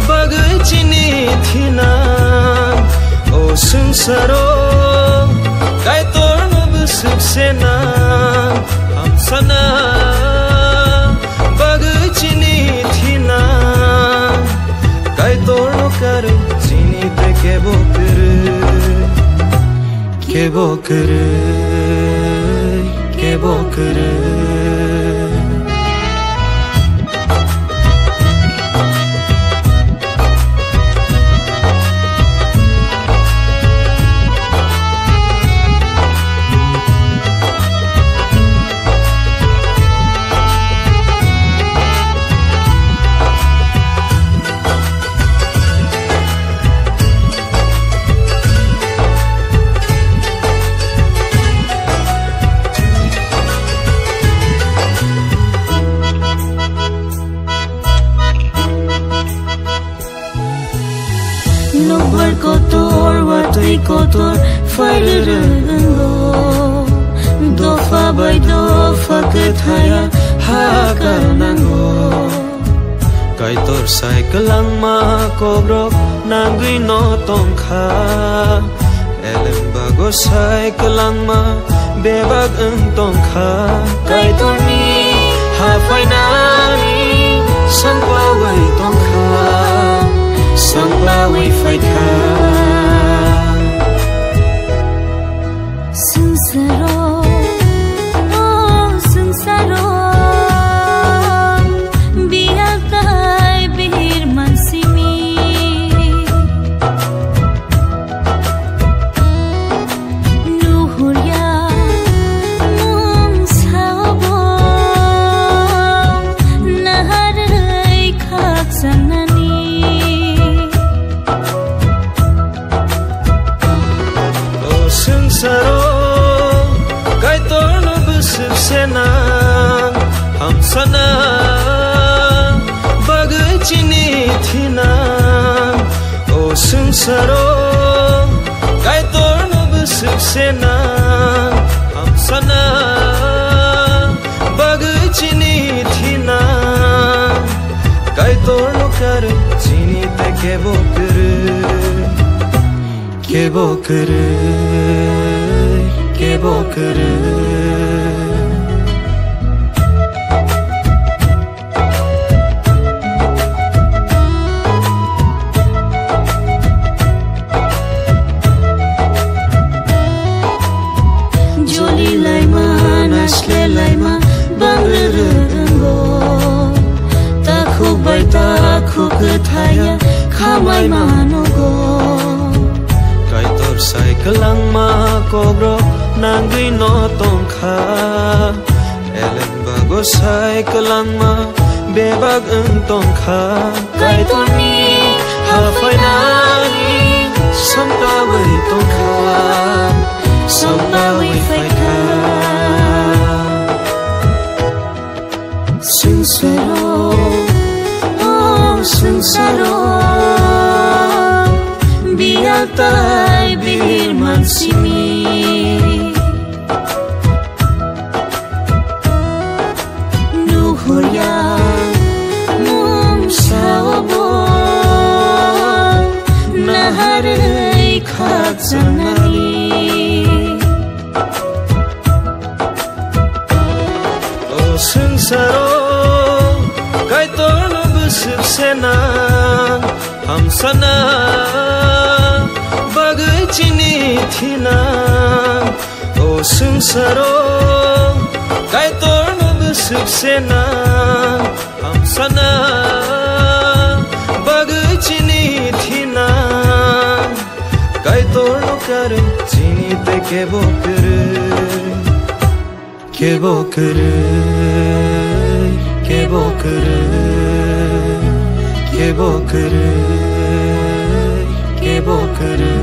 bagaichini thina o sungsaro kai torno busuksena hamsana bagaichini thina kai torno kare chini te kebo kare Luar kotor, watui kotor, farrengo. Dofa by dofa kethaya hakanango. Kaitor cycle ang makobrok nangui no tongkha. Elem bago cycle ang ma bebag ang tongkha. Kaitor ni hafay nani sangpaway tongkha. Sanglawi fight ka Sungsaro oh sungsaro biar tay bihir mansimi nuhurya mum sabo naharai khak sanani Sungsaro kai torno busuksena hamsana bagaichini thina o sungsaro kai torno busuksena hamsana bagaichini thina kai torno kare chini te kebo kare Joli laima nasle laima bangrengo takhu baita khuk thaya khamai manogo Kaitor cycle ang makobro nangui no tongkha Elem bago cycle ang ma bebag ang tongkha Kaitor ni hafay nani sampaway tongkha Sampaway fight ka Sungsaro oh sungsaro biar tay bihir mansimi nuhurya mum sabo naharai khak sanani O sungsaro kai torno busuksena hamsana bagaichini thina o sungsaro kai torno busuksena hamsana bagaichini thina kai torno kare chini te kebo kare